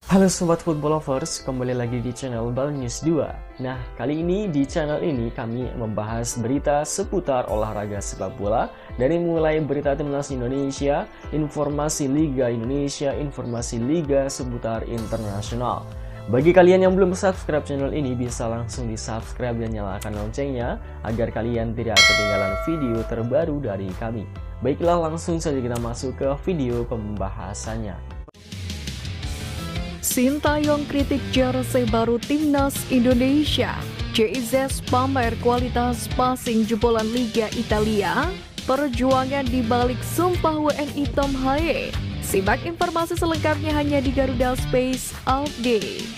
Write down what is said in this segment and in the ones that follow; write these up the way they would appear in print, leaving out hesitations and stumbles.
Halo Sobat Football Lovers, kembali lagi di channel Bal News 2. Nah, kali ini di channel ini kami membahas berita seputar olahraga sepak bola. Dari mulai berita timnas Indonesia, informasi Liga Indonesia, informasi Liga seputar internasional. Bagi kalian yang belum subscribe channel ini, bisa langsung di subscribe dan nyalakan loncengnya agar kalian tidak ketinggalan video terbaru dari kami. Baiklah, langsung saja kita masuk ke video pembahasannya. Sintayong kritik jersey baru timnas Indonesia. JIZ pamer kualitas passing jebolan Liga Italia. Perjuangan di balik sumpah WNI Tom Haye. Simak informasi selengkapnya hanya di Garuda Space Update.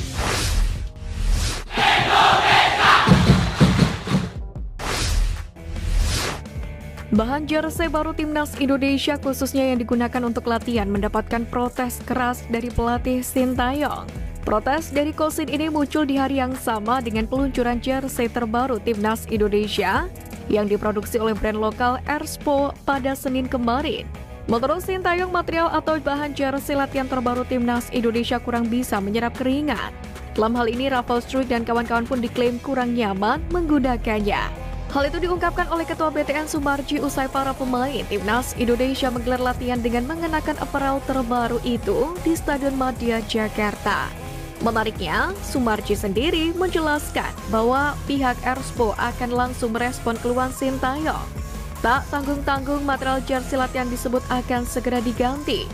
Bahan jersey baru timnas Indonesia khususnya yang digunakan untuk latihan mendapatkan protes keras dari pelatih Sintayong. Protes dari Kosin ini muncul di hari yang sama dengan peluncuran jersey terbaru timnas Indonesia yang diproduksi oleh brand lokal Erspo pada Senin kemarin. Menurut Sintayong, material atau bahan jersey latihan terbaru timnas Indonesia kurang bisa menyerap keringat. Dalam hal ini, Rafael Struijk dan kawan-kawan pun diklaim kurang nyaman menggunakannya. Hal itu diungkapkan oleh Ketua BTN Sumarji usai para pemain timnas Indonesia menggelar latihan dengan mengenakan apparel terbaru itu di Stadion Madia, Jakarta. Menariknya, Sumarji sendiri menjelaskan bahwa pihak Erspo akan langsung merespon keluhan Sintayong. Tak tanggung-tanggung, material jersey latihan disebut akan segera diganti.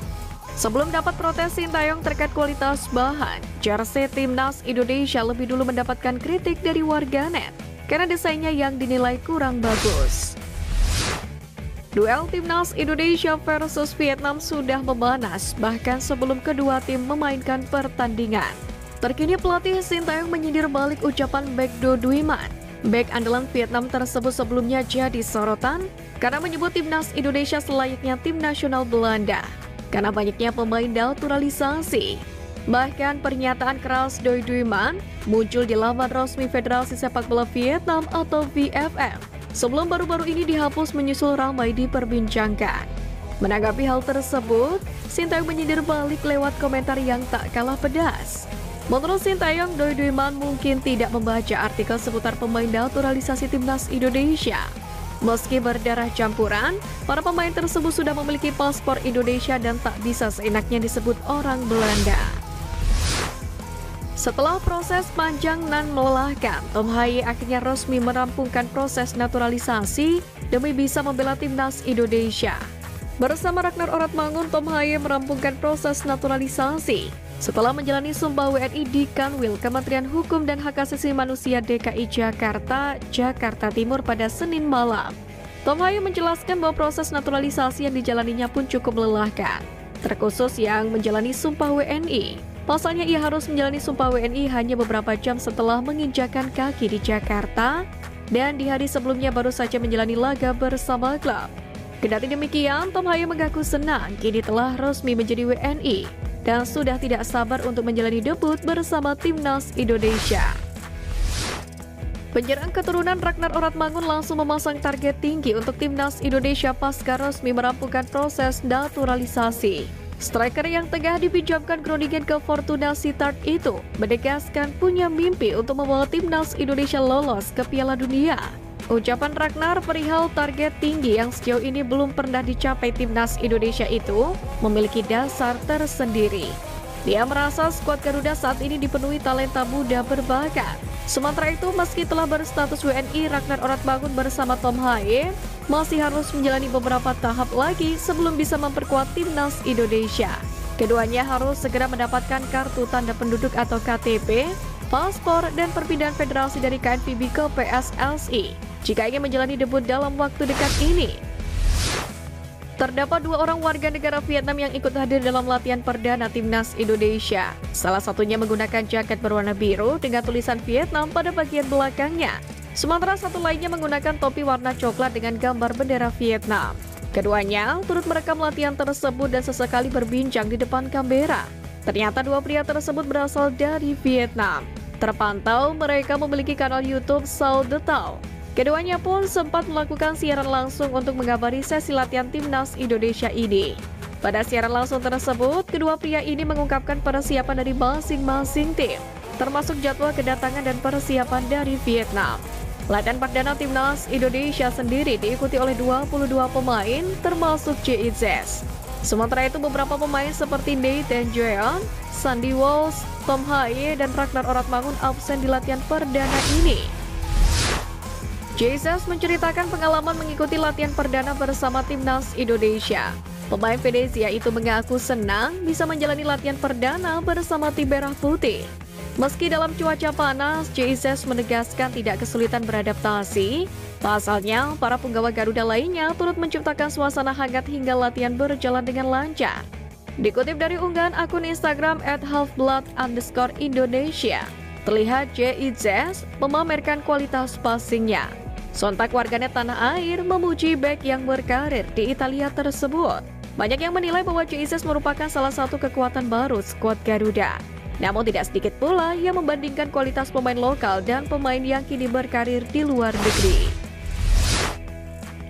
Sebelum dapat protes Sintayong terkait kualitas bahan, jersey timnas Indonesia lebih dulu mendapatkan kritik dari warganet karena desainnya yang dinilai kurang bagus. Duel timnas Indonesia versus Vietnam sudah memanas bahkan sebelum kedua tim memainkan pertandingan. Terkini pelatih Sintayong menyindir balik ucapan Baek Do Duiman. Bek andalan Vietnam tersebut sebelumnya jadi sorotan karena menyebut timnas Indonesia selayaknya tim nasional Belanda karena banyaknya pemain naturalisasi. Bahkan pernyataan keras Doi Duiman muncul di laman resmi Federasi Sepak Bola Vietnam atau VFM sebelum baru-baru ini dihapus menyusul ramai diperbincangkan. Menanggapi hal tersebut, Sintayong menyindir balik lewat komentar yang tak kalah pedas. Menurut Sintayong, Doi Duiman mungkin tidak membaca artikel seputar pemain naturalisasi timnas Indonesia. Meski berdarah campuran, para pemain tersebut sudah memiliki paspor Indonesia dan tak bisa seenaknya disebut orang Belanda. Setelah proses panjang dan melelahkan, Tom Haye akhirnya resmi merampungkan proses naturalisasi demi bisa membela timnas Indonesia. Bersama Ragnar Oratmangun, Tom Haye merampungkan proses naturalisasi setelah menjalani sumpah WNI di Kanwil Kementerian Hukum dan Hak Asasi Manusia DKI Jakarta, Jakarta Timur pada Senin malam. Tom Haye menjelaskan bahwa proses naturalisasi yang dijalaninya pun cukup melelahkan, terkhusus yang menjalani sumpah WNI. Pasalnya ia harus menjalani sumpah WNI hanya beberapa jam setelah menginjakan kaki di Jakarta dan di hari sebelumnya baru saja menjalani laga bersama klub. Kendati demikian, Tom Haye mengaku senang kini telah resmi menjadi WNI dan sudah tidak sabar untuk menjalani debut bersama timnas Indonesia. Penyerang keturunan Ragnar Oratmangun langsung memasang target tinggi untuk timnas Indonesia pasca resmi merampungkan proses naturalisasi. Striker yang tengah dipinjamkan Groningen ke Fortuna Sittard itu menegaskan punya mimpi untuk membawa timnas Indonesia lolos ke Piala Dunia. Ucapan Ragnar perihal target tinggi yang sejauh ini belum pernah dicapai timnas Indonesia itu memiliki dasar tersendiri. Dia merasa skuad Garuda saat ini dipenuhi talenta muda berbakat. Sementara itu, meski telah berstatus WNI, Ragnar Oratmangun bersama Tom Haye masih harus menjalani beberapa tahap lagi sebelum bisa memperkuat timnas Indonesia. Keduanya harus segera mendapatkan kartu tanda penduduk atau KTP, paspor, dan perpindahan federasi dari KNVB ke PSSI jika ingin menjalani debut dalam waktu dekat ini. Terdapat 2 orang warga negara Vietnam yang ikut hadir dalam latihan perdana timnas Indonesia. Salah satunya menggunakan jaket berwarna biru dengan tulisan Vietnam pada bagian belakangnya. Sementara satu lainnya menggunakan topi warna coklat dengan gambar bendera Vietnam. Keduanya turut merekam latihan tersebut dan sesekali berbincang di depan kamera. Ternyata 2 pria tersebut berasal dari Vietnam. Terpantau mereka memiliki kanal YouTube Sao The Tao. Keduanya pun sempat melakukan siaran langsung untuk mengabari sesi latihan timnas Indonesia ini. Pada siaran langsung tersebut, kedua pria ini mengungkapkan persiapan dari masing-masing tim, termasuk jadwal kedatangan dan persiapan dari Vietnam. Latihan perdana timnas Indonesia sendiri diikuti oleh 22 pemain, termasuk JIZ. Sementara itu beberapa pemain seperti Nathan Jeon, Sandy Walsh, Tom Haye, dan Ragnar Oratmangun absen di latihan perdana ini. JIZ menceritakan pengalaman mengikuti latihan perdana bersama timnas Indonesia. Pemain Venezia itu mengaku senang bisa menjalani latihan perdana bersama tim Merah Putih. Meski dalam cuaca panas, JIZ menegaskan tidak kesulitan beradaptasi. Pasalnya, para punggawa Garuda lainnya turut menciptakan suasana hangat hingga latihan berjalan dengan lancar. Dikutip dari unggahan akun Instagram @halfblood_Indonesia, terlihat JIZ memamerkan kualitas passingnya. Sontak warganet tanah air memuji bek yang berkarir di Italia tersebut. Banyak yang menilai bahwa JIZ merupakan salah satu kekuatan baru skuad Garuda. Namun tidak sedikit pula yang membandingkan kualitas pemain lokal dan pemain yang kini berkarir di luar negeri.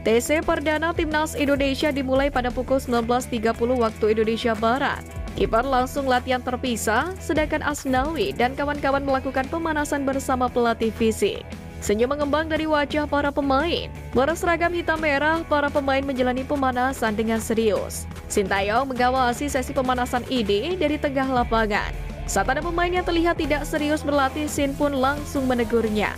TC perdana timnas Indonesia dimulai pada pukul 19.30 waktu Indonesia Barat. Kiper langsung latihan terpisah, sedangkan Asnawi dan kawan-kawan melakukan pemanasan bersama pelatih fisik. Senyum mengembang dari wajah para pemain. Berseragam hitam merah, para pemain menjalani pemanasan dengan serius. Sintayong mengawasi sesi pemanasan ini dari tengah lapangan. Saat ada pemain yang terlihat tidak serius berlatih, Sin pun langsung menegurnya.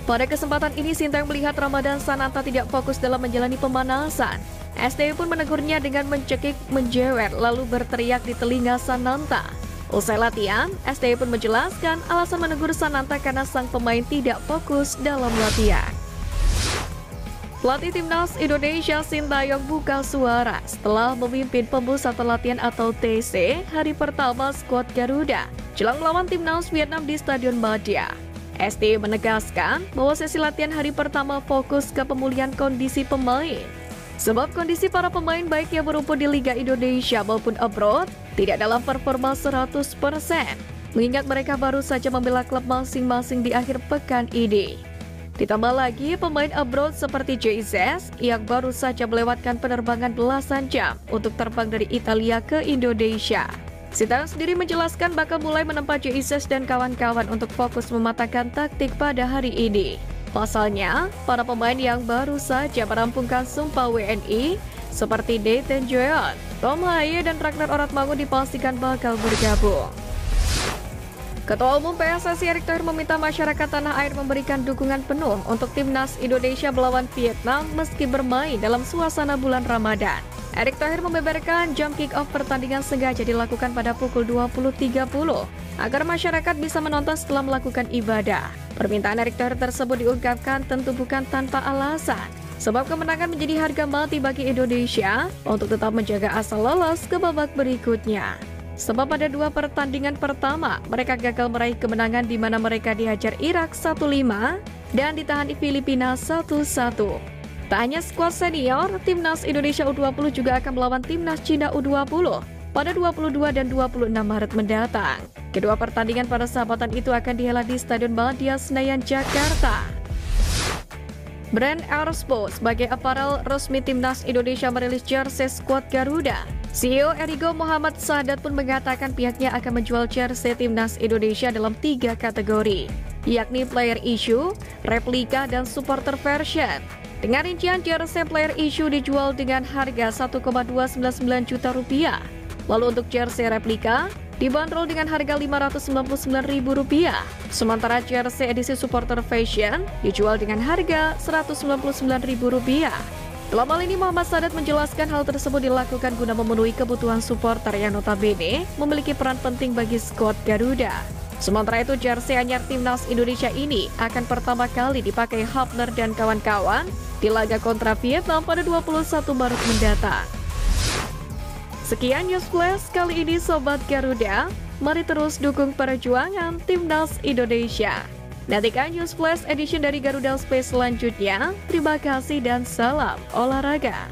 Pada kesempatan ini, Sintayong melihat Ramadan Sananta tidak fokus dalam menjalani pemanasan. STY pun menegurnya dengan mencekik, menjewer, lalu berteriak di telinga Sananta. Usai latihan, STY pun menjelaskan alasan menegur Sananta karena sang pemain tidak fokus dalam latihan. Pelatih timnas Indonesia Sintayong buka suara setelah memimpin pemusatan latihan atau TC hari pertama skuad Garuda jelang melawan timnas Vietnam di Stadion Madia. STY menegaskan bahwa sesi latihan hari pertama fokus ke pemulihan kondisi pemain. Sebab kondisi para pemain baik yang berumpun di Liga Indonesia maupun abroad tidak dalam performa 100%, mengingat mereka baru saja membela klub masing-masing di akhir pekan ini. Ditambah lagi pemain abroad seperti JIZ yang baru saja melewatkan penerbangan belasan jam untuk terbang dari Italia ke Indonesia. Sintayong sendiri menjelaskan bakal mulai menempa JIZ dan kawan-kawan untuk fokus mematangkan taktik pada hari ini. Pasalnya, para pemain yang baru saja merampungkan sumpah WNI seperti Nathan Jeon, Tom Haye, dan Ragnar Oratmangun dipastikan bakal bergabung. Ketua Umum PSSI Erick Thohir meminta masyarakat tanah air memberikan dukungan penuh untuk timnas Indonesia melawan Vietnam meski bermain dalam suasana bulan Ramadan. Erick Thohir membeberkan jam kick-off pertandingan sengaja dilakukan pada pukul 20.30 agar masyarakat bisa menonton setelah melakukan ibadah. Permintaan Erick Thohir tersebut diungkapkan tentu bukan tanpa alasan, sebab kemenangan menjadi harga mati bagi Indonesia untuk tetap menjaga asa lolos ke babak berikutnya. Sebab pada dua pertandingan pertama, mereka gagal meraih kemenangan di mana mereka dihajar Irak 1-5 dan ditahan di Filipina 1-1. Tak hanya skuad senior, timnas Indonesia U20 juga akan melawan timnas Cina U20 pada 22 dan 26 Maret mendatang. Kedua pertandingan persahabatan itu akan dihelat di Stadion Madia Senayan, Jakarta. Brand Airspo sebagai aparel resmi timnas Indonesia merilis jersey skuad Garuda. CEO Erigo Muhammad Sadat pun mengatakan pihaknya akan menjual jersey timnas Indonesia dalam 3 kategori, yakni player issue, replika, dan supporter version. Dengan rincian jersey player issue dijual dengan harga Rp1,299 juta. Lalu untuk jersey replika dibanderol dengan harga Rp599.000. Sementara jersey edisi supporter fashion dijual dengan harga Rp199.000. Dalam hal ini Muhammad Sadat menjelaskan hal tersebut dilakukan guna memenuhi kebutuhan supporter yang notabene memiliki peran penting bagi skuad Garuda. Sementara itu jersey anyar timnas Indonesia ini akan pertama kali dipakai Hafner dan kawan-kawan di laga kontra Vietnam pada 21 Maret mendatang. Sekian News Flash kali ini Sobat Garuda, mari terus dukung perjuangan timnas Indonesia. Nantikan News Flash edition dari Garuda Space selanjutnya. Terima kasih dan salam olahraga.